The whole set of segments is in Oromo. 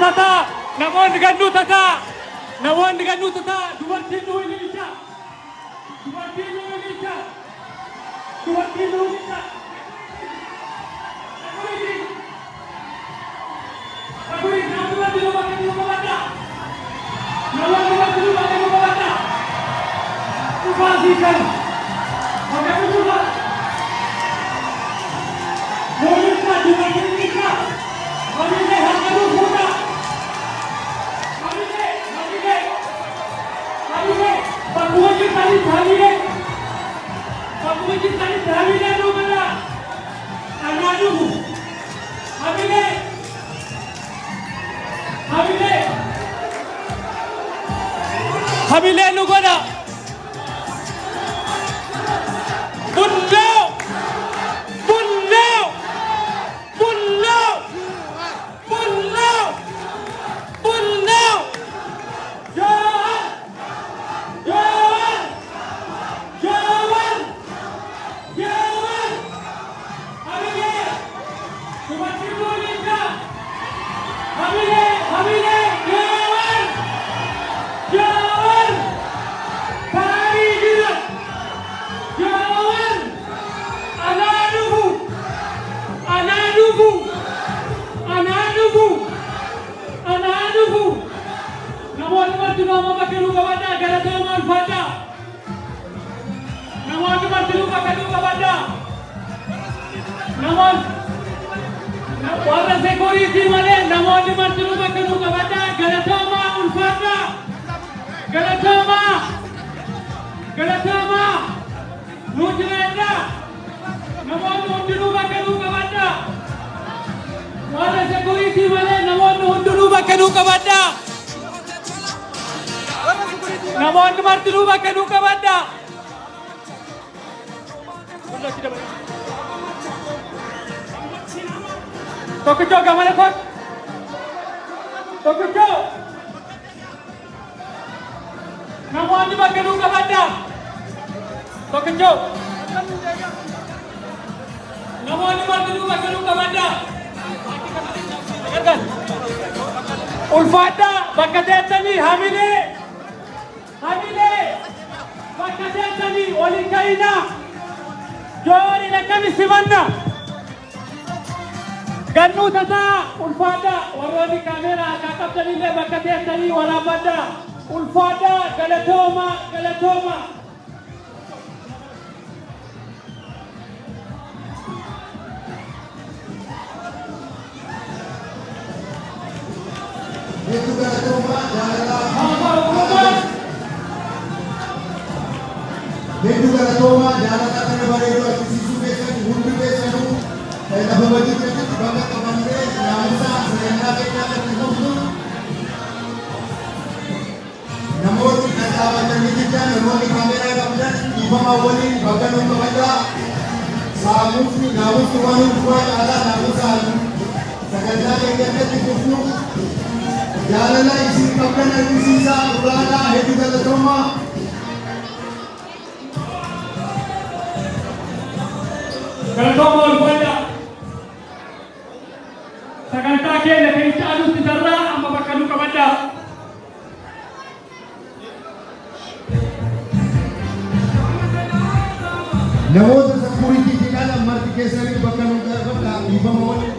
tata, namoonni gannu tata, namoonni gannu tata, dubartiin nu ililcha, dubartiin nu ililcha, dubartiin nu ililcha. Namoonni namoonni nu bakka nu qabata, namoonni bakka nu bakka nu qabata. Ufasikan, bakka nu qabata. Monica dubartiin ililcha, Hamile hakamu fuda, Hamile, bakuji tali Hamile no mana, anadu, Hamile no mana, warra security malee namoonni martinuu bakka nu qabadhaa galatoomaa ulfaadhaa galatoomaa nu jiraadhaa namoonni hundinuu bakka nu qabadhaa warra security malee namoonni hundinuu bakka nu qabadhaa namoonni martinuu bakka nu qabadhaa. Tokkicho gamana kon tokkicho namoonni bakka nu qabadhaa tokkicho namoonni bakka nu qabadhaa ulfaadhaa bakka teessanii hamilee bakka teessanii olin ka'inaa joori lakkami simanna gannu tata ulfaadhaa warroonni kaameeraa akka qabdanillee bakka teessanii waraabadhaa ulfaadhaa galatooma. Hedduu galatoomaa jaalala kana bareedu argisiisuu keessatti hundi keessanuu lafa hojii keessatti bakka qabannee naamusaa sagantaa keenyaa irratti fufnu namoonni dhadhaabatanii jechaa namoonni kaameeraa qabdan dhiifama waliin bakka nu qabadhaa naamusni waan hundumaa caalaa naamusaan sagantaa keenya irratti fufnu jaalala isin qabdan argisiisaa ulaanaa hedduu galatoomaa. Galatoomaa ulfaadhaa sagantaa keenya keessa aduutti darraa amma bakka nu qabadhaa. Namoota security jedhaan marti keessatti bakka nu qabadhaa dhiifama waliin.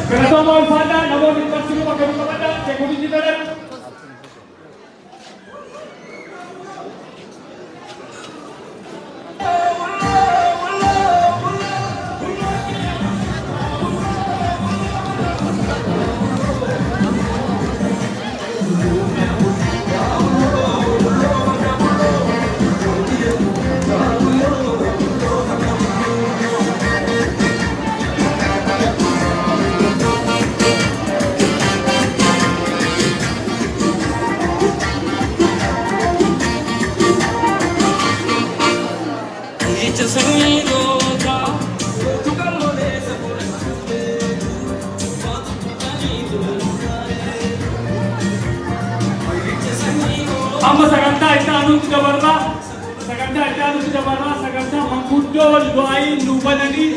Galatoomaa ulfaadhaa namoonni martinuu bakka nu qabadhaa security daran. manguddoo du'aayin nu bananii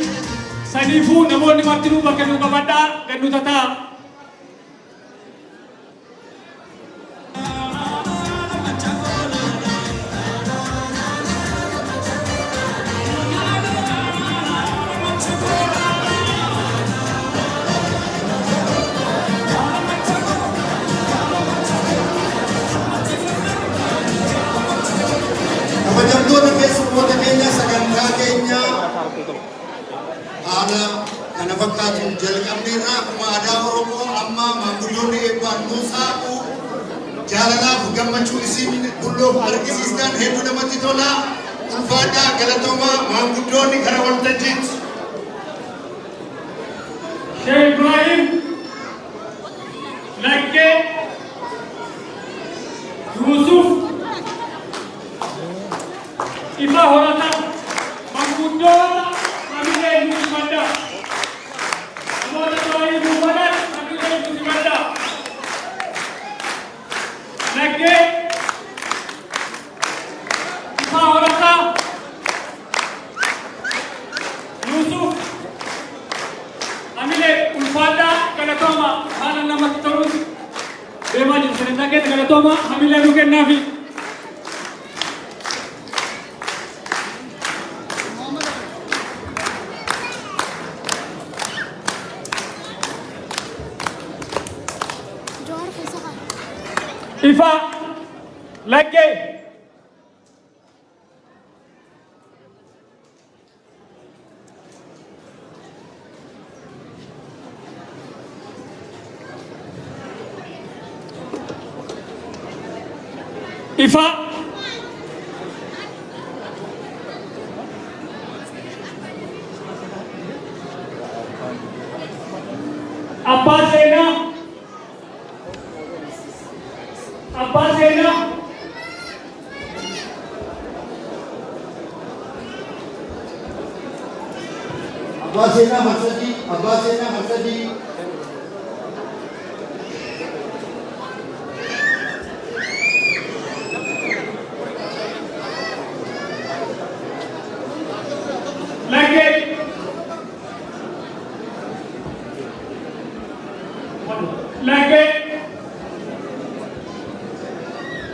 saniifuu namoonni martinuu bakka nu qabadhaa gannu tataa. Kabajamtoota keessummoota keenya sagantaa keenya haala kana fakkaatu jalqabneerraa akkuma aadaa Oromoo amma maanguddoonni eebbaan Muusaa'u jaalalaaf gammachuu isin bulloof argisiistan hedduu namatti tola. Ulfaadhaa galatoomaa maanguddoonni gara waltajjiitti. Sheikh Ibrahim Laggee Yusuf Ifa horata manguddoota kamilee musibadda namoota ta'anii duubanan kamilee musibadda Laggee Ifa horata Yusuf kamilee ulfaadhaa galatooma haala namatti tolus deemaa jiru sagantaa keessa galatooma kamilee nu kennaafi. Ifa Laggee Ifa Abbaa Seenaa Abbaa Seenaa Abbaa Seenaa Marsadii Laggee Laggee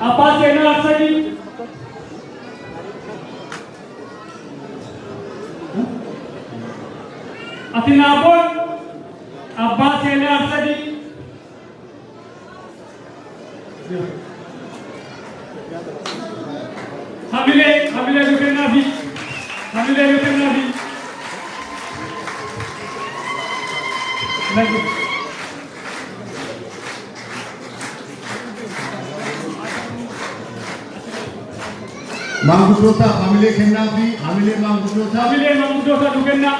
Abbaa Seenaa Marsadii ati naaboon Abbaa Seenaa Marsadii hamilee nu kennaafi hamilee nu kennaafi Laggee maanguddoota hamilee kennaafi hamilee maanguddoota nu kennaa.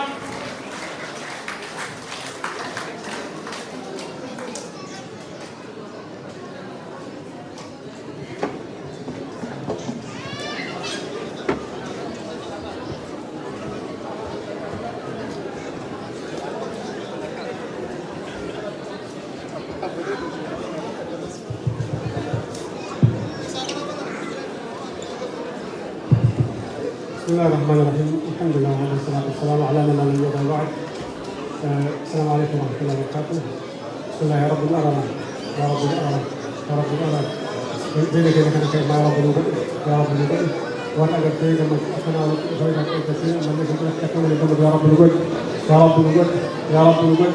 بسم الله الرحمن الرحيم الحمد لله والصلاة والسلام على من لا نبي بعد السلام عليكم ورحمة الله وبركاته بسم الله يا رب الأرض يا رب الأرض يا رب الأرض بينك كان كيف يا رب الوجود يا رب الوجود وأنا قلت لك لما أنا وزوجك كثير من الناس يقول لك تكون يا رب الوجود يا رب الوجود يا رب الوجود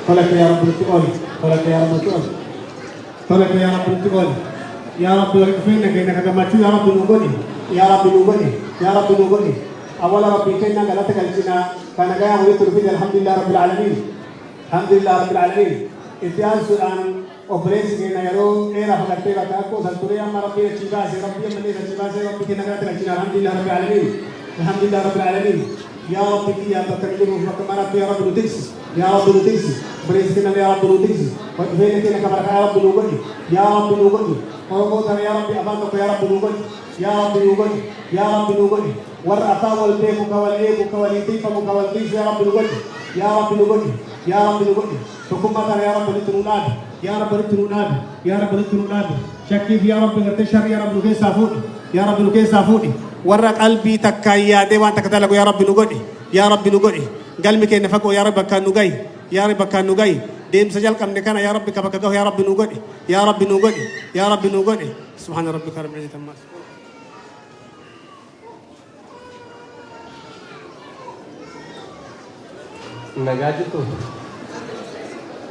فلك يا رب التقول فلك يا رب التقول فلك يا رب التقول يا رب فينك إنك كما يا رب الوجود يا رب الوجود يا رب الوجود أولا ربي كنا قالتك الجنا كان جاء ويترفض الحمد لله رب العالمين الحمد لله رب العالمين إتيان سؤال أوبريس كنا يرون إيرا فكرت بتاعكو سنتوري أما ربي الشباز ربي من الشباز ربي كنا قالتك الجنا الحمد لله رب العالمين الحمد لله رب العالمين يا رب يا بكرجل وكما ربي يا رب نتكس يا رب نتكس بريس كنا يا رب نتكس وفين كنا كما يا رب الوجود يا رب الوجود ورقوت يا رب أبانك يا رب الوجود يا رب الوجود يا رب الوجود والرأفا والبيك والإيب والإنتيف والإنتيف يا رب الوجود يا رب الوجود يا رب الوجود حكومة يا رب للتنوناد يا رب للتنوناد يا رب للتنوناد شكيف يا رب غتشر يا رب لكي سافوني يا رب لكي سافوني warra qalbii takkaan yaadee waan takka dalagu yaa rabbi nu godhi yaa rabbi nu godhi galmi keenya fagoo yaa rabbi bakkaan nu gahi yaa rabbi bakkaan nu gahi deemsa jalqabne kana yaa rabbi ka bakka gahu yaa rabbi nu godhi yaa rabbi nu godhi yaa rabbi nu godhi subhaana rabbika rabbil izzati amma yasifun. nagaa jirtu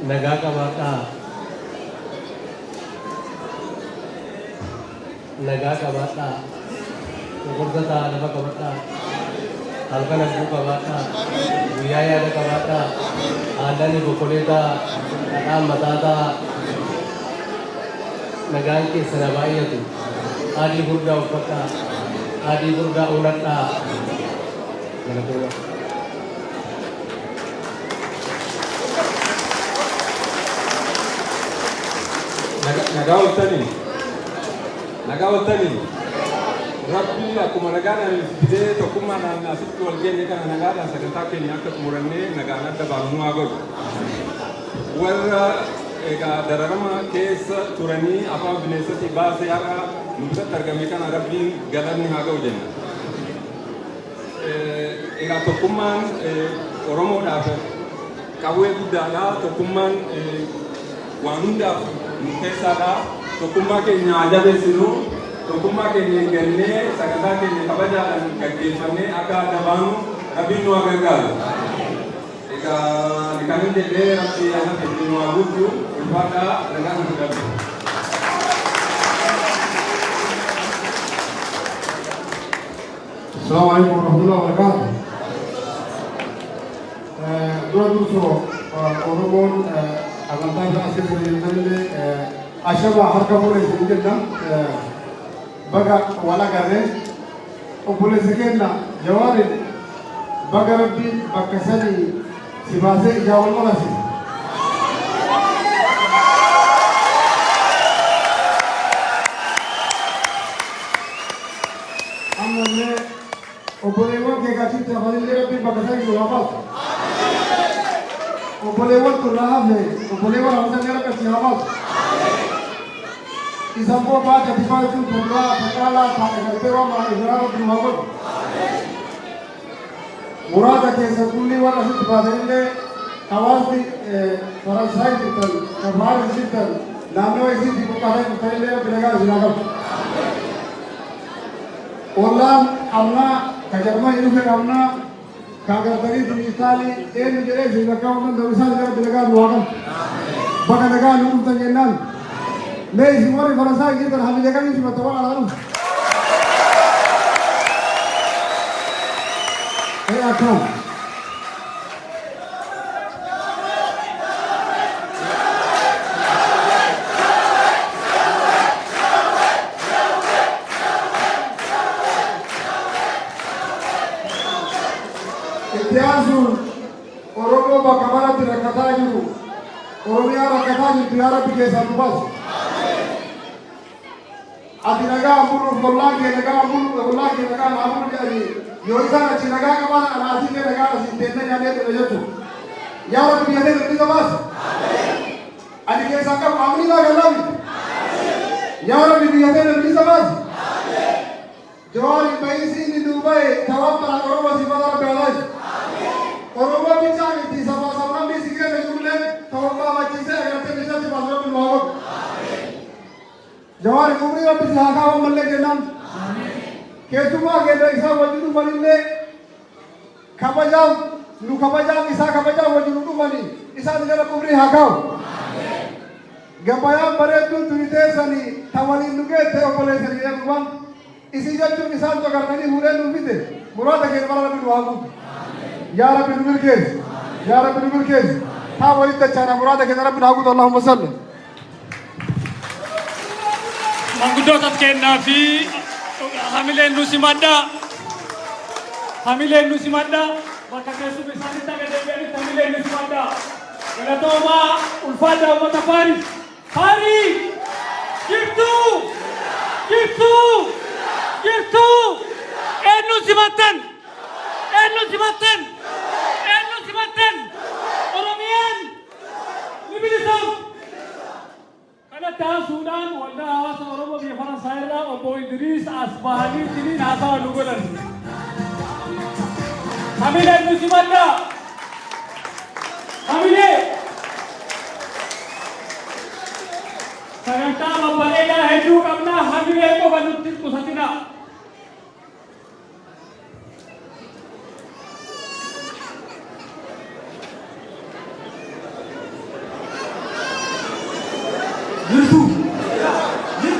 nagaa qabaadhaa nagaa qabaadhaa gurgurtaa lafa qabaadhaa halkan abduu qabaadhaa guyyaa yaada qabaadhaa aandanii bokoleetaa dhadhaan mataataa nagaan keessa na baay'atu adii furdaa uffadhaa adii furdaa uunadhaa nagaa waltanii rabbi akkuma nagaadhaan fidee tokkummaadhaan asitti wal geenye kana nagaadhaan sagantaa keenya akka xumurannee nagaan adda baafnu haa godhu. Warra egaa dararama keessa turanii afaan bineensatti baasee har'a nu biratti argame kana rabbiin galanni haa ga'u jenna. Egaa tokkummaan Oromoodhaaf qawwee guddaadha. Tokkummaan waan hundaaf nu keessaadha. Tokkummaa keenya jabeessinu tokkummaa keenya eeggannee sagantaa keenya kabajaadhaan gaggeeffannee akka adda baanu rabbiin nu haa gargaaru. Egaa kan hin jedhee rabbi ana keenya nu haa guutu ulfaadhaa nagaa nu fudhatu. Assalamu alaikum warahmatullahi wabarakatuh. Dua duso Oromoon amantaa isaa asirratti namni ashaba harka fuudhee isin jenna baga wal agarree obboleessi keenya Jawaariin baga rabbiin bakka sanii si baasee ijaa wal marase. Ammallee obboleewwan kee gaasitti afaanillee rabbiin bakka sanii nu hafatu. Obboleewwan turraa hafne obboleewwan hafnillee rakkatti hafatu. Isamboo baata difaachuun turraa takaalaa taa'e waan mara irraa rabbiin haa godhu. Muraasa keessa kulli warra asitti baatanillee hawaasni Faransaay jirtan, Faaris jirtan, naannoo isiitti buqqaatee jirtanillee rabbi nagaa isin haa qabu. Ollaan amnaa ka jarmaa hin dhufe amnaa ka agartanii dijitaalii eenyu jedhee isin lakkaa'uu danda'u isaan rabbi nagaa nu haa qabu. Bakka nagaa nu dhuftan jennaan mee isin warri Faransaay jirtan hamilee kamiin simata waan alaa dhufu. Akam. Ittiyaasun Oromoo bakka maratti rakkataa jiru Oromiyaa rakkataa jirtu yaa Rabbi keessaa nu baasu. Ati nagaa amburuuf gollaan kee nagaa amburuuf gollaan kee nagaa amburuuf jedhanii yoo isaan achi nagaa qaban anaasiillee nagaa asiin teennee nyaannee ture jechuudha. Yaa Rabbi biyyatee hir'isa baasa. Ani keessaa qabu amni naa gallaabi. Yaa Rabbi biyyatee hir'isa baasa. Jawaariin baay'isi inni duubaa'e tawaan baraan Oromoo siifata Rabbi alaati. Oromoo bichaan itti sabaa sabnaan biisi keessa jirullee ta'uu qabachiisee agartee keessatti baasa Rabbi nu haa godhu. Jawaariin umrii Rabbi si haa kaawwan mallee jennaan. Keessumaa keessa isaa wajjin dhufanillee kabajaaf nu kabajaaf isaa kabajaaf wajjin dhufanii isaan gara umrii haa kaa'u. Gabayaan bareedduun turiteessanii tawaliin nu geesse obboleessanii eegumaan isii jechuun isaan togartanii fuudhee nu fite muraasa keessa bara Rabbi nu haa guutu. Yaa Rabbi nu milkeessi. Yaa Rabbi nu milkeessi. Haa walitti dachaana muraasa keessa Rabbi nu haa guutu. Allahumma salli. Manguddoota kennaa fi hamileen nu simadhaa. Hamileen nu simadhaa. Bakka keessuma isaanitti akka deebi'anitti hamileen nu simadhaa. Galatoomaa ulfaadhaa uummata Faaris. Faaris! Jirtuu! Jirtuu! Jirtuu! Eenyu simattan? Eenyu simattan? Eenyu simattan? Oromiyaan! Ni bilisoom! Kanatti haasuudhaan waldaa hawaasa Oromoo biyya Faransaay irraa obbo Idris Asbahani tini nasa nugolan. Hamile musibanda. Hamile. Sagantaa babbareedaa hedduu qabna hamilee qofa nutti qusatina.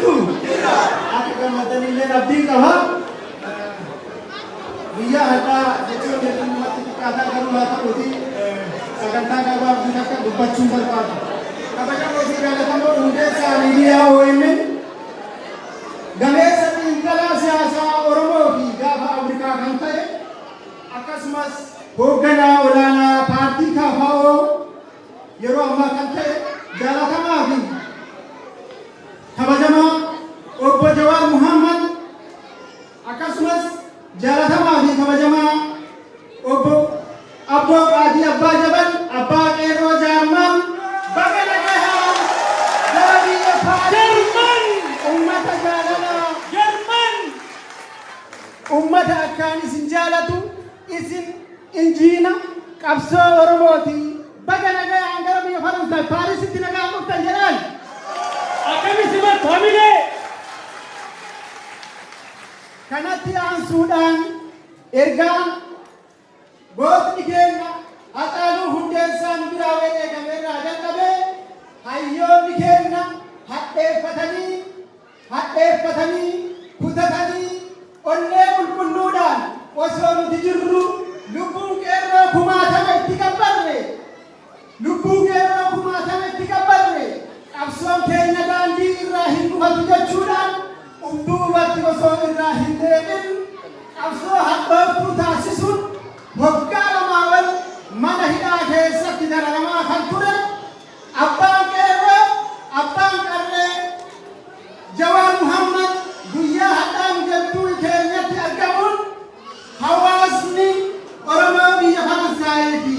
Aku gamatan ini abdi kah? Dia ada jadi dia mati kata kalau mata uti saganta kau abdi kata buat cumber kata. Kata kau uti kata kamu udah sehari dia oemen. Games tinggal siasa orang mau gak abdi kata akas mas hogana ulana parti kau yero amma kata jalan kama abdi. Kabajama Obbo Jawar Muhammad akkasumas jaalatamaa fi kabajamaa Obbo Abboo Qaadii Abbaa Jabal Abbaa Qeerroo Jaarman baga nagahaan gara biyya Jarman ummata jaalalaa Jarman ummata akkaan isin jaalatu isin injiina qabsoo Oromooti baga nagahaan gara biyya Faransaay Paarisitti nagaan dhuftan jedhaan Akkamitti hamile. Kanatti aansuudhaan ergaan gootni keenya Haxaaluu Hundeessaan biraa eegameerraa jalqabee hayyoonni keenya hadheeffatanii kutatanii onnee qulqulluudhaan osoo nuti jirru lubbuun qeerroo kumaatama itti qabbarre qabsoon keenya daandii irraa hin dhufatu jechuudhaan duubatti osoo irraa hin deemin qabsoo hadhooftuu taasisuun waggaa lamaa ol mana hidhaa keessatti dararamaa kan ture abbaan qeerroo abbaan qarree Jawaar Muhammad guyyaa hadhaan jettuu keenyatti argamuun hawaasni Oromoo biyya Faransaayii fi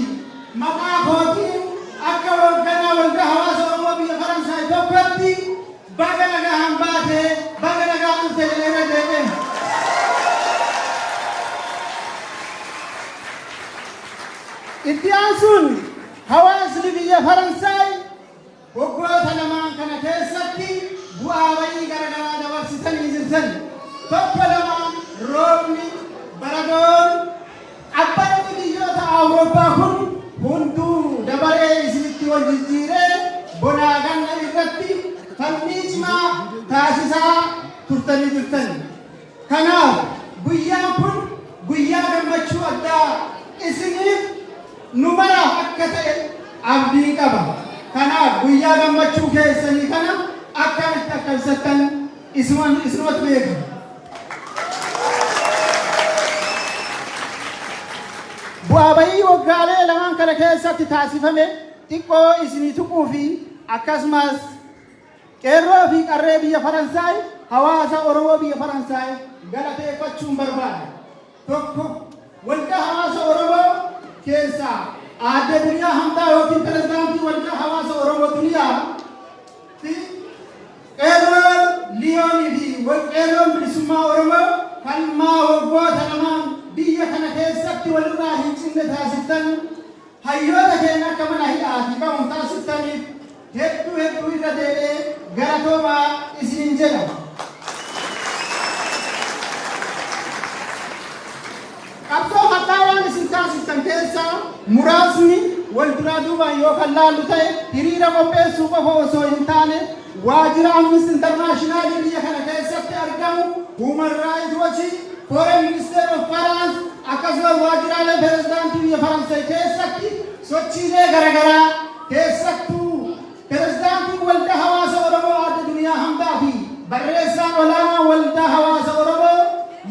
maqaa kootiin akka hoogganaa waldaa hawaasa Oromoo biyya Faransaayii tokkotti baga nagaan baatee baga nagaan dhufte jedhee deeme. Itti aansuun hawaasni biyya Faransaay waggoota lamaan kana keessatti bu'aa bayii garaagaraa dabarsitanii jirtan. Tokko lamaan roobni baradoon abbanni biyyoota Awurooppaa kun hunduu dabaree isinitti wal jijjiiree bonaa ganna irratti falmii cimaa taasisaa turtanii jirtan. Kanaaf guyyaan kun guyyaa gammachuu addaa isiniif nu maraaf akka ta'e abdii qaba. Kanaaf guyyaa gammachuu keessanii kana akkamitti akka ibsattan isinumatu beeka. Bu'aa bayii waggaalee lamaan kana keessatti taasifame xiqqoo isinii tuquu fi akkasumas qeerroo fi qarree biyya Faransaay hawaasa Oromoo biyya Faransaay galateeffachuun barbaada. Tokko waldaa hawaasa Oromoo keessaa aadde Duniyaa Hamdaa yookiin pirezidaantii waldaa hawaasa Oromoo Duniyaa fi qeerroon Liyoonii fi qeerroon bilisummaa Oromoo falmaa waggoota lamaan biyya kana keessatti walirraa hin cinne taasiftan hayyoota keenya akka mana hidhaati qabuun taasiftaniif hedduu irra deebi'ee galatoomaa isiniin jedha. Qabsoo hadhaa waan isin taasiftan keessaa muraasni wal duraa duubaan yoo kan laallu ta'e hiriira qopheessuu qofa osoo hin taane waajjira Amnesty International biyya kana keessatti argamu Human Rights Watch Foreign Minister of France akkasumas waajjiraalee pirezidaantii biyya Faransaay keessatti sochiilee garaagaraa keessattuu pirezidaantiin waldaa hawaasa Oromoo aadde Duniyaa Hamdaa fi barreessaan olaanaa waldaa hawaasa Oromoo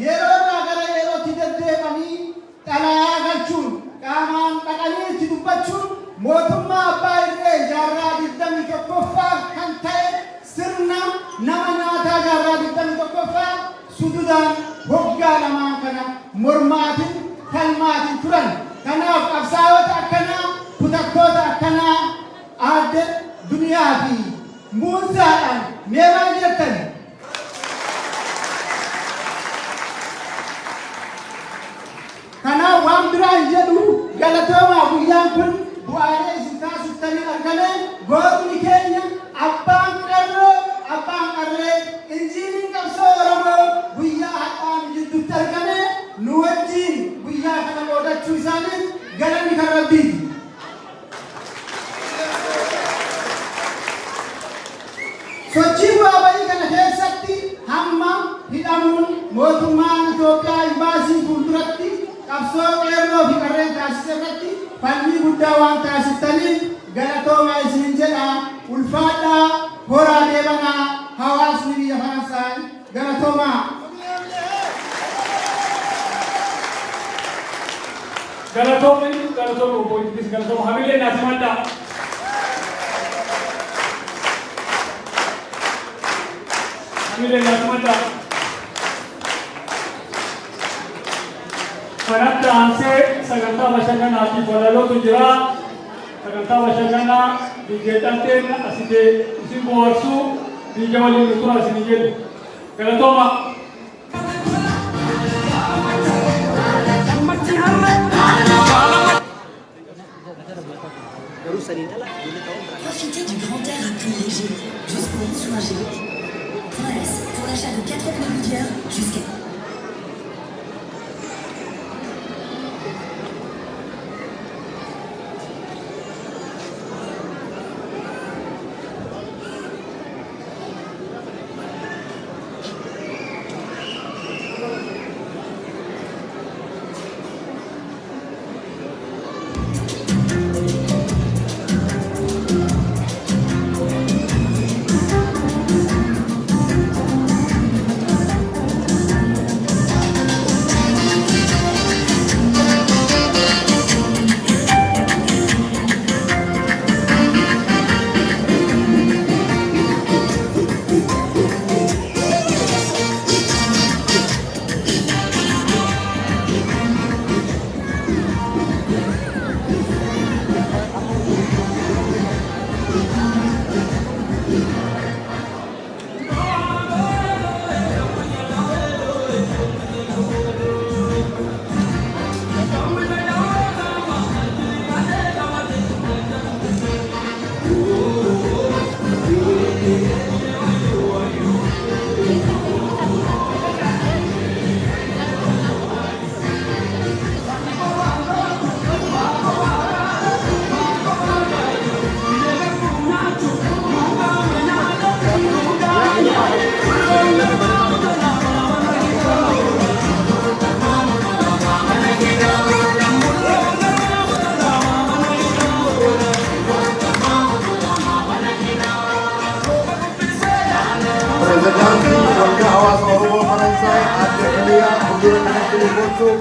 yeroo irraa gara yerootti deddeebi'anii xalayaa galchuun qaamaan dhaqanii itti dubbachuun mootummaa abbaa irree jaarraa 21ffaa kan ta'e sirna nama nyaataa jaarraa 21ffaa sududaan waggaa lamaan kana mormaatiin falmaatiin turan. Kanaaf qabsaa'ota akkanaa kutattoota akkanaa aadde Duniyaa fi muunsaadhaan mee maal jettan? taasistanii argame gootni keenya abbaan qarroo abbaan qarree injiiniin qabsoo Oromoo guyyaa hadhaan jidduutti argame nu wajjin guyyaa kana qoodachuu isaaniif galanni kan Rabbiiti. Sochii bu'aa bayii kana keessatti hamma hidhamuun mootummaan Itoophiyaa imbaasii fuulduratti qabsoo qeerroo fi qarreen taasise irratti fannii guddaa waan taasistaniif galatoomaa isin jedha. Ulfaadhaa horaa deebanaa hawaasni biyya Faransaay galatoomaa. Galatooma obboleettis galatooma hamilee naaf maddaa. Hamilee naaf maddaa. Kanatti aansee sagantaa bashannanaatiif walalootu jira. Sagantaa bashannanaa biyyeedhanteen asitee isin bohaarsuu biyya waliin nutura isin jedhu. Galatooma. Profitez du grand air à prix léger, jusqu'au soulagé. Point S, pour l'achat de 4 pneus jusqu'à...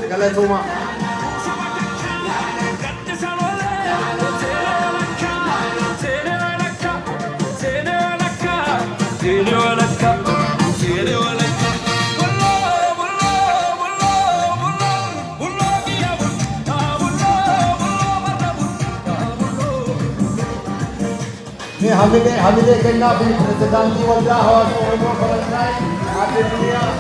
Galatoma. Hamide kenna fi prezidanti waldaa hawaasa Oromoo Faransaay adde duniyaa.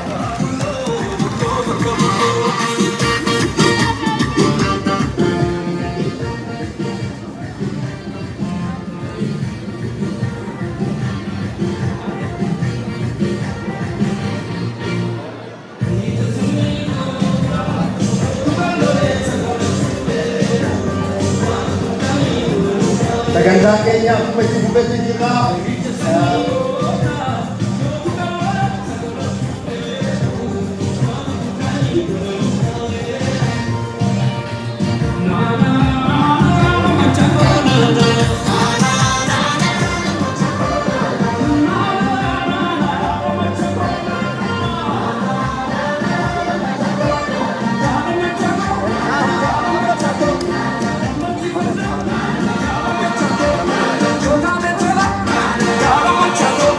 Sagantaa keenya bubbatti jirra. Chalo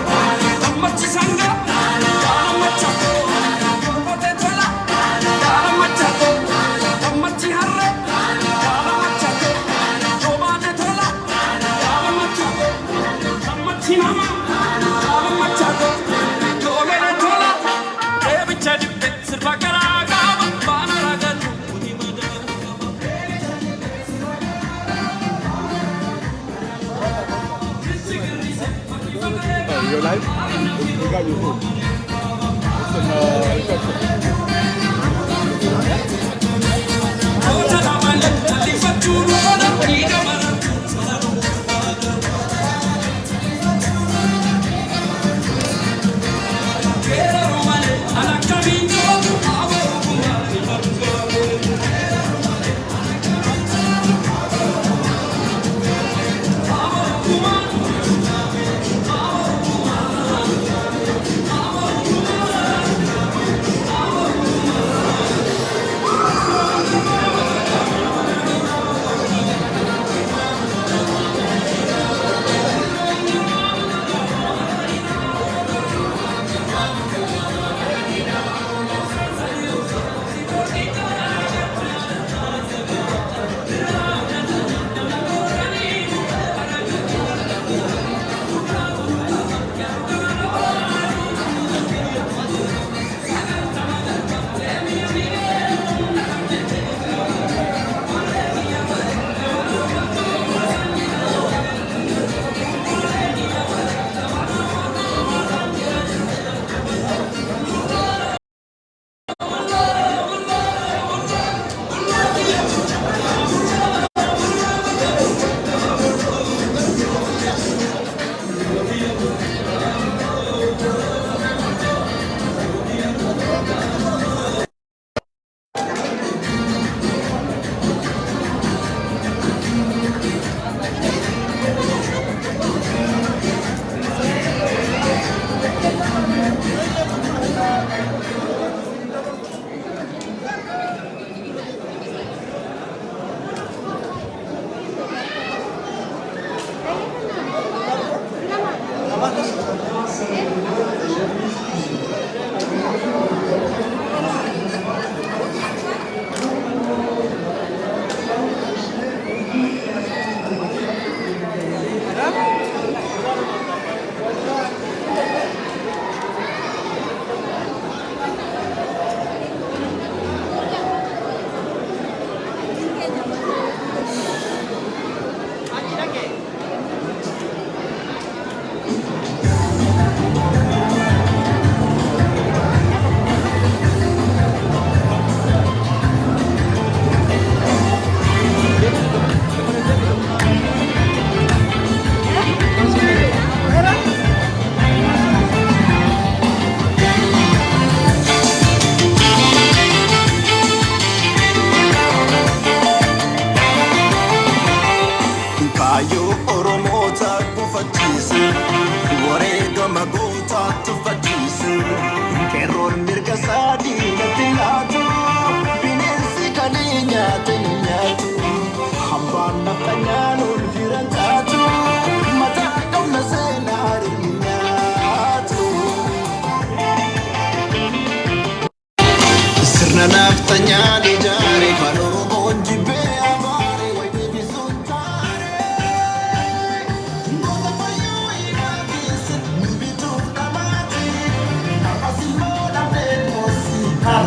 your life, we got your food.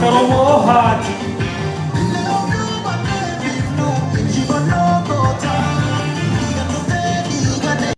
Karomo hati